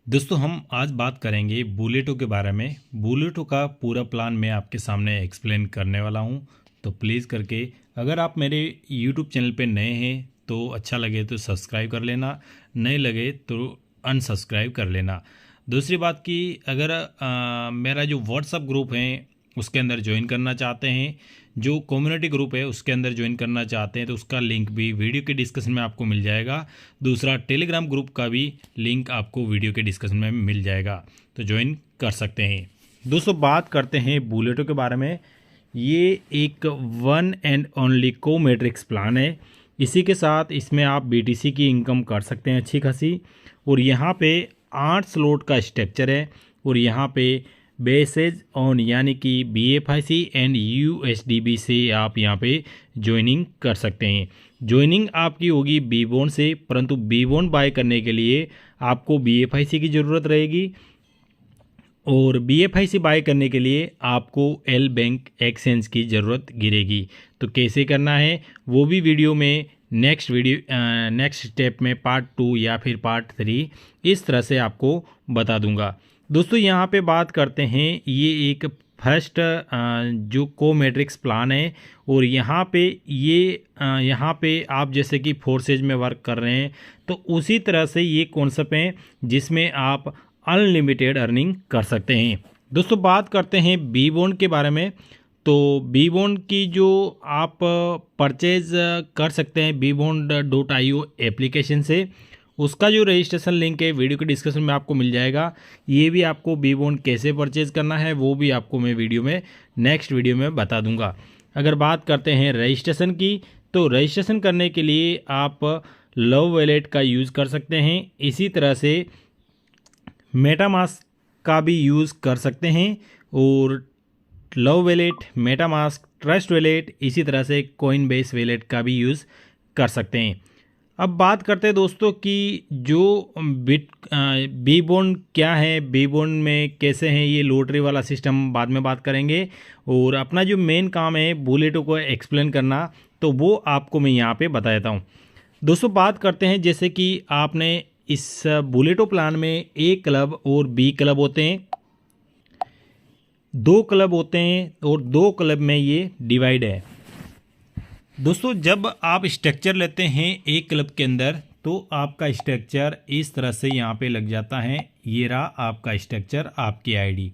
दोस्तों हम आज बात करेंगे बुलेटो के बारे में। बुलेटो का पूरा प्लान मैं आपके सामने एक्सप्लेन करने वाला हूं, तो प्लीज़ करके अगर आप मेरे यूट्यूब चैनल पे नए हैं तो अच्छा लगे तो सब्सक्राइब कर लेना, नहीं लगे तो अनसब्सक्राइब कर लेना। दूसरी बात कि अगर मेरा जो व्हाट्सअप ग्रुप है उसके अंदर ज्वाइन करना चाहते हैं, जो कम्युनिटी ग्रुप है उसके अंदर ज्वाइन करना चाहते हैं, तो उसका लिंक भी वीडियो के डिस्कशन में आपको मिल जाएगा। दूसरा टेलीग्राम ग्रुप का भी लिंक आपको वीडियो के डिस्कशन में मिल जाएगा, तो ज्वाइन कर सकते हैं। दोस्तों बात करते हैं बुलेटो के बारे में। ये एक वन एंड ओनली को मैट्रिक्स प्लान है। इसी के साथ इसमें आप बीटीसी की इनकम कर सकते हैं अच्छी खासी। और यहाँ पे 8 स्लॉट का स्ट्रक्चर है और यहाँ पे बेसेज ऑन यानी कि BFIC एंड USDB से आप यहाँ पे ज्वाइनिंग कर सकते हैं। ज्वाइनिंग आपकी होगी बीबॉन्ड से, परंतु बीबॉन्ड बाय करने के लिए आपको BFIC की ज़रूरत रहेगी और BFIC बाय करने के लिए आपको एल बैंक एक्सचेंज की ज़रूरत गिरेगी। तो कैसे करना है वो भी वीडियो में नेक्स्ट स्टेप में पार्ट 2 या फिर पार्ट 3 इस तरह से आपको बता दूंगा। दोस्तों यहाँ पे बात करते हैं, ये एक फर्स्ट जो को मैट्रिक्स प्लान है और यहाँ पे आप जैसे कि फोर्सेज में वर्क कर रहे हैं तो उसी तरह से ये कॉन्सेप्ट है जिसमें आप अनलिमिटेड अर्निंग कर सकते हैं। दोस्तों बात करते हैं बी बॉन्ड के बारे में। तो बी बॉन्ड की जो आप परचेज कर सकते हैं bbond.io एप्लीकेशन से, उसका जो रजिस्ट्रेशन लिंक है वीडियो के डिस्क्रिप्शन में आपको मिल जाएगा। ये भी आपको बी बॉन्ड कैसे परचेज करना है वो भी आपको मैं नेक्स्ट वीडियो में बता दूंगा। अगर बात करते हैं रजिस्ट्रेशन की, तो रजिस्ट्रेशन करने के लिए आप लव वॉलेट का यूज़ कर सकते हैं। इसी तरह से मेटामास्क का भी यूज़ कर सकते हैं और love wallet, MetaMask, trust wallet, इसी तरह से कॉइनबेस वॉलेट का भी यूज़ कर सकते हैं। अब बात करते हैं दोस्तों कि जो बी बॉन्ड क्या है, बी बॉन्ड में कैसे हैं, ये लॉटरी वाला सिस्टम बाद में बात करेंगे। और अपना जो मेन काम है बुलेटो को एक्सप्लेन करना, तो वो आपको मैं यहाँ पे बता देता हूँ। दोस्तों बात करते हैं जैसे कि आपने इस बुलेटो प्लान में ए क्लब और बी क्लब होते हैं, 2 क्लब होते हैं और 2 क्लब में ये डिवाइड है। दोस्तों जब आप स्ट्रक्चर लेते हैं एक क्लब के अंदर तो आपका स्ट्रक्चर इस तरह से यहाँ पे लग जाता है। ये रहा आपका स्ट्रक्चर, आपकी आईडी।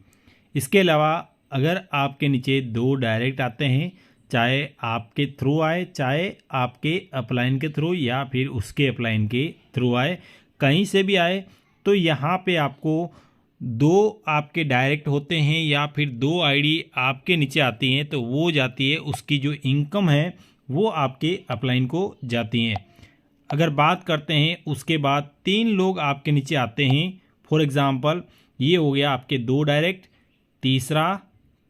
इसके अलावा अगर आपके नीचे 2 डायरेक्ट आते हैं, चाहे आपके थ्रू आए, चाहे आपके अपलाइन के थ्रू या फिर उसके अपलाइन के थ्रू आए, कहीं से भी आए, तो यहाँ पे आपको 2 आपके डायरेक्ट होते हैं या फिर 2 आईडी आपके नीचे आती हैं, तो वो जाती है, उसकी जो इनकम है वो आपके अपलाइन को जाती हैं। अगर बात करते हैं उसके बाद 3 लोग आपके नीचे आते हैं, फॉर एग्ज़ाम्पल ये हो गया आपके 2 डायरेक्ट, तीसरा,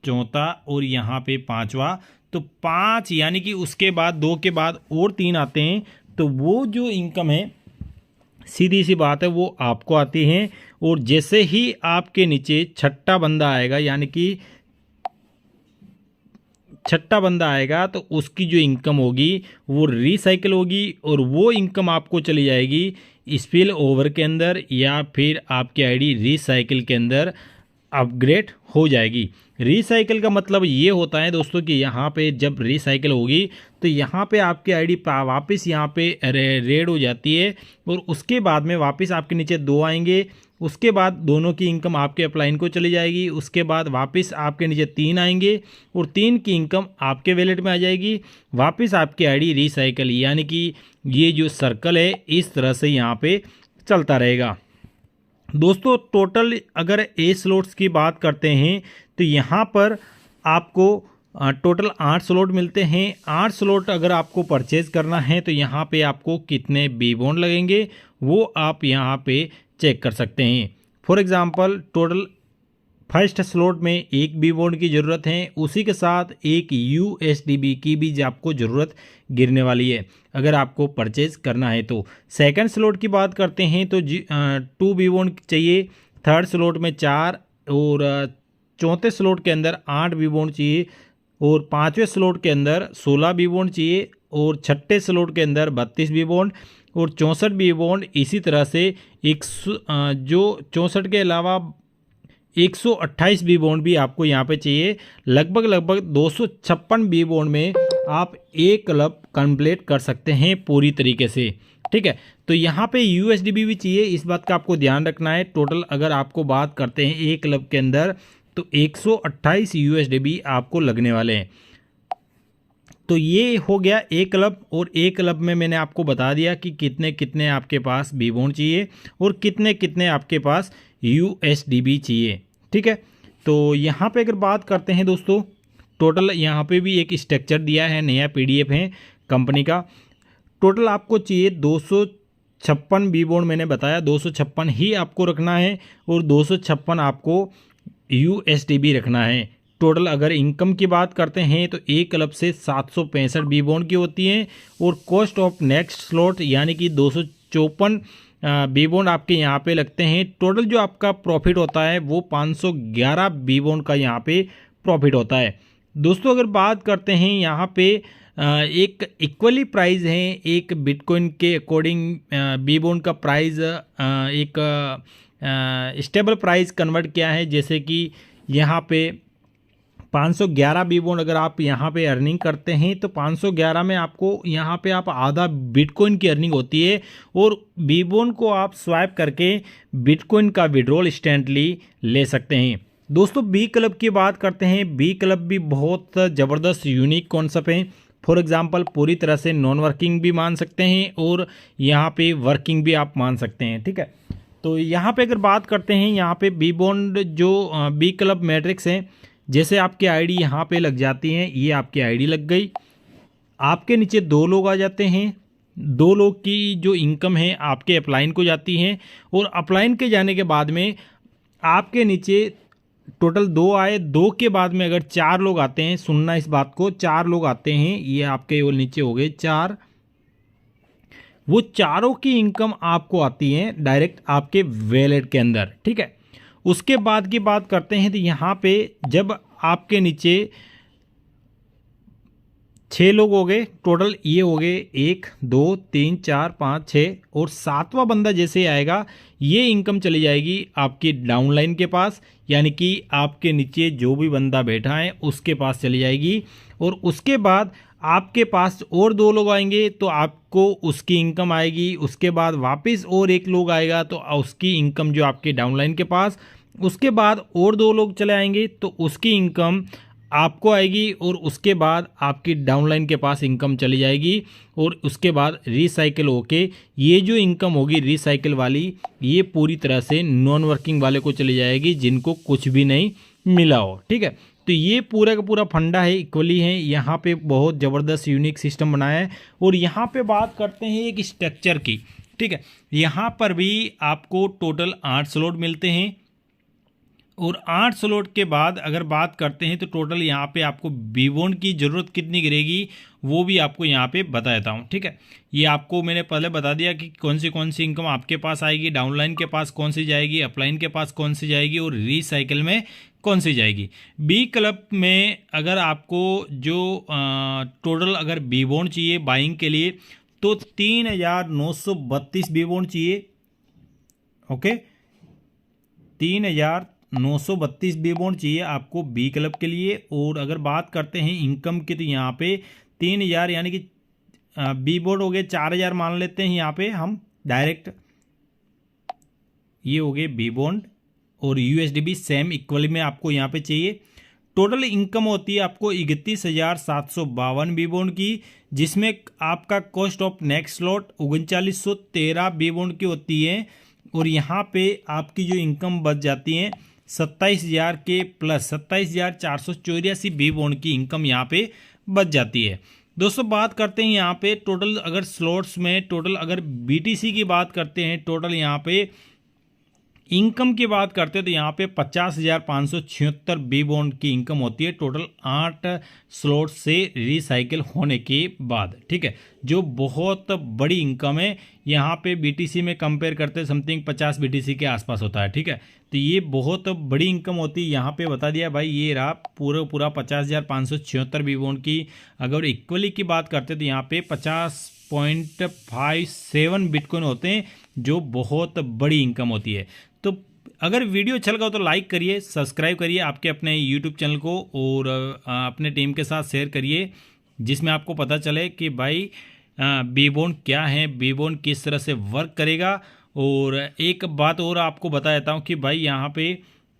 चौथा और यहाँ पे 5वां, तो 5 यानी कि उसके बाद 2 के बाद और 3 आते हैं, तो वो जो इनकम है सीधी सी बात है वो आपको आती है। और जैसे ही आपके नीचे छठा बंदा आएगा, यानी कि छठा बंदा आएगा, तो उसकी जो इनकम होगी वो रिसाइकिल होगी और वो इनकम आपको चली जाएगी स्पिल ओवर के अंदर या फिर आपकी आईडी रिसाइकिल के अंदर अपग्रेड हो जाएगी। रिसाइकिल का मतलब ये होता है दोस्तों कि यहाँ पे जब रिसाइकिल होगी तो यहाँ पे आपकी आईडी वापस यहाँ पे रेड हो जाती है और उसके बाद में वापस आपके नीचे 2 आएंगे। उसके बाद दोनों की इनकम आपके अपलाइन को चली जाएगी। उसके बाद वापस आपके नीचे 3 आएंगे और 3 की इनकम आपके वॉलेट में आ जाएगी। वापस आपकी आईडी रिसाइकिल, यानी कि ये जो सर्कल है इस तरह से यहाँ पे चलता रहेगा। दोस्तों टोटल अगर ए स्लॉट्स की बात करते हैं तो यहाँ पर आपको टोटल 8 स्लॉट मिलते हैं। 8 स्लॉट अगर आपको परचेज करना है तो यहाँ पे आपको कितने बी बॉन्ड लगेंगे वो आप यहाँ पे चेक कर सकते हैं। For example total first slot में 1 बी बॉन्ड की ज़रूरत है, उसी के साथ 1 USDB की भी आपको ज़रूरत गिरने वाली है अगर आपको परचेज करना है। तो सेकंड स्लॉट की बात करते हैं तो 2 बी बॉन्ड चाहिए, थर्ड स्लॉट में 4 और चौथे स्लॉट के अंदर 8 बी बॉन्ड चाहिए और 5वें स्लॉट के अंदर 16 बी बॉन्ड चाहिए और छठे स्लॉट के अंदर 32 बी बॉन्ड और 64 बी बॉन्ड इसी तरह से जो 64 के अलावा 128 बी बॉन्ड भी आपको यहाँ पे चाहिए। लगभग 256 बी बॉन्ड में आप एक क्लब कंप्लीट कर सकते हैं पूरी तरीके से, ठीक है। तो यहाँ पे यूएसडीबी भी चाहिए, इस बात का आपको ध्यान रखना है। टोटल अगर आपको बात करते हैं एक क्लब के अंदर तो 128 यूएसडीबी आपको लगने वाले हैं। तो ये हो गया एक क्लब, और एक क्लब में मैंने आपको बता दिया कि कितने कितने आपके पास बी बॉन्ड चाहिए और कितने कितने आपके पास यूएसडीबी चाहिए, ठीक है। तो यहाँ पे अगर बात करते हैं दोस्तों, टोटल यहाँ पे भी एक स्ट्रक्चर दिया है, नया पीडीएफ है कंपनी का। टोटल आपको चाहिए 256 बी बॉन्ड, मैंने बताया 256 ही आपको रखना है और 256 आपको यूएसडीबी रखना है। टोटल अगर इनकम की बात करते हैं तो एक क्लब से 765 बी बॉन्ड की होती हैं और कॉस्ट ऑफ नेक्स्ट स्लॉट यानी कि 254 बी बॉन्ड आपके यहाँ पे लगते हैं। टोटल जो आपका प्रॉफिट होता है वो 511 बी बॉन्ड का यहाँ पे प्रॉफिट होता है। दोस्तों अगर बात करते हैं यहाँ पे एक इक्वली प्राइस है, एक बिटकॉइन के अकॉर्डिंग बी बॉन्ड का प्राइस एक स्टेबल प्राइस कन्वर्ट किया है। जैसे कि यहाँ पे 511 बी बॉन्ड अगर आप यहाँ पे अर्निंग करते हैं तो 511 में आपको यहाँ पे आप आधा बिटकॉइन की अर्निंग होती है और बी बॉन्ड को आप स्वाइप करके बिटकॉइन का विड्रॉल इंस्टेंटली ले सकते हैं। दोस्तों बी क्लब की बात करते हैं, बी क्लब भी बहुत ज़बरदस्त यूनिक कॉन्सेप्ट है। फॉर एग्जांपल पूरी तरह से नॉन वर्किंग भी मान सकते हैं और यहाँ पे वर्किंग भी आप मान सकते हैं, ठीक है। तो यहाँ पे अगर बात करते हैं, यहाँ पे बी बॉन्ड जो बी क्लब मैट्रिक्स है, जैसे आपकी आईडी यहाँ पे लग जाती है, ये आपकी आईडी लग गई, आपके नीचे 2 लोग आ जाते हैं, 2 लोग की जो इनकम है आपके अपलाइन को जाती है और अपलाइन के जाने के बाद में आपके नीचे टोटल 2 आए, 2 के बाद में अगर 4 लोग आते हैं, सुनना इस बात को, 4 लोग आते हैं, ये आपके वो नीचे हो गए 4, वो चारों की इनकम आपको आती है डायरेक्ट आपके वैलेट के अंदर, ठीक है। उसके बाद की बात करते हैं तो यहाँ पे जब आपके नीचे 6 लोग हो गए, टोटल ये हो गए 1 2 3 4 5 6 और 7वां बंदा जैसे आएगा ये इनकम चली जाएगी आपकी डाउनलाइन के पास, यानी कि आपके नीचे जो भी बंदा बैठा है उसके पास चली जाएगी। और उसके बाद आपके पास और 2 लोग आएंगे तो आपको उसकी इनकम आएगी। उसके बाद वापस और 1 लोग आएगा तो उसकी इनकम जो आपके डाउनलाइन के पास, उसके बाद और 2 लोग चले आएंगे तो उसकी इनकम आपको आएगी और उसके बाद आपकी डाउनलाइन के पास इनकम चली जाएगी। और उसके बाद रिसाइकिल होके ये जो इनकम होगी रिसाइकिल वाली, ये पूरी तरह से नॉन वर्किंग वाले को चली जाएगी जिनको कुछ भी नहीं मिला हो, ठीक है। तो ये पूरा का पूरा फंडा है, इक्वली है। यहाँ पे बहुत ज़बरदस्त यूनिक सिस्टम बनाया है। और यहाँ पे बात करते हैं एक स्ट्रक्चर की, ठीक है। यहाँ पर भी आपको टोटल 8 स्लॉट मिलते हैं और 8 स्लॉट के बाद अगर बात करते हैं तो टोटल यहाँ पे आपको बी बॉन्ड की ज़रूरत कितनी गिरेगी वो भी आपको यहाँ पे बता देता हूँ, ठीक है। ये आपको मैंने पहले बता दिया कि कौन सी इनकम आपके पास आएगी, डाउनलाइन के पास कौन सी जाएगी, अपलाइन के पास कौन सी जाएगी और रीसाइकिल में कौन सी जाएगी। बी क्लब में अगर आपको जो टोटल अगर बी बॉन्ड चाहिए बाइंग के लिए तो 3932 बी बॉन्ड चाहिए, ओके। 3932 बी बॉन्ड चाहिए आपको बी क्लब के लिए। और अगर बात करते हैं इनकम की तो यहाँ पे 3000 यानी कि बी बॉन्ड हो गए 4000 मान लेते हैं यहाँ पे हम डायरेक्ट, ये हो गए बी बॉन्ड और यूएसडीबी सेम इक्वली में आपको यहाँ पे चाहिए। टोटल इनकम होती है आपको 31,752 बी बॉन्ड की, जिसमें आपका cost of next slot 3913 B bond की होती है। और यहाँ पे आपकी जो इनकम बच जाती है 27,000 के प्लस 27,484 बी बॉन्ड की इनकम यहाँ पे बच जाती है। दोस्तों बात करते हैं यहाँ पे टोटल अगर स्लॉट्स में, टोटल अगर बीटीसी की बात करते हैं, टोटल यहाँ पे इनकम की बात करते हैं तो यहाँ पे 50,576 बी बॉन्ड की इनकम होती है टोटल 8 स्लॉट से रिसाइकिल होने के बाद, ठीक है। जो बहुत बड़ी इनकम है यहाँ पे बीटीसी में कंपेयर करते हैं समथिंग 50 बीटीसी के आसपास होता है, ठीक है। तो ये बहुत बड़ी इनकम होती है। यहाँ पे बता दिया भाई, ये रहा पूरा 50,576 बी बॉन्ड की। अगर इक्वली की बात करते हैं तो यहाँ पे 50 0.57 बिटकॉइन होते हैं, जो बहुत बड़ी इनकम होती है। तो अगर वीडियो अच्छा लगा हो तो लाइक करिए, सब्सक्राइब करिए आपके अपने यूट्यूब चैनल को, और अपने टीम के साथ शेयर करिए, जिसमें आपको पता चले कि भाई बीबॉन्ड क्या है, बीबॉन्ड किस तरह से वर्क करेगा। और एक बात और आपको बता देता हूँ कि भाई यहाँ पे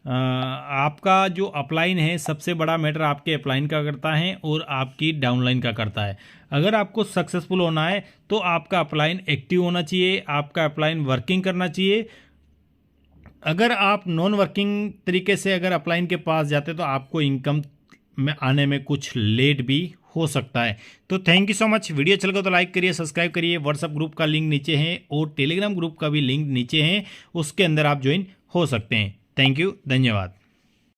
आपका जो अपलाइन है, सबसे बड़ा मैटर आपके अपलाइन का करता है और आपकी डाउनलाइन का करता है। अगर आपको सक्सेसफुल होना है तो आपका अपलाइन एक्टिव होना चाहिए, आपका अपलाइन वर्किंग करना चाहिए। अगर आप नॉन वर्किंग तरीके से अगर अपलाइन के पास जाते तो आपको इनकम में आने में कुछ लेट भी हो सकता है। तो thank you so much. Video अच्छा लगा तो लाइक करिए, सब्सक्राइब करिए। व्हाट्सएप ग्रुप का लिंक नीचे है और टेलीग्राम ग्रुप का भी लिंक नीचे है, उसके अंदर आप ज्वाइन हो सकते हैं। थैंक यू, धन्यवाद।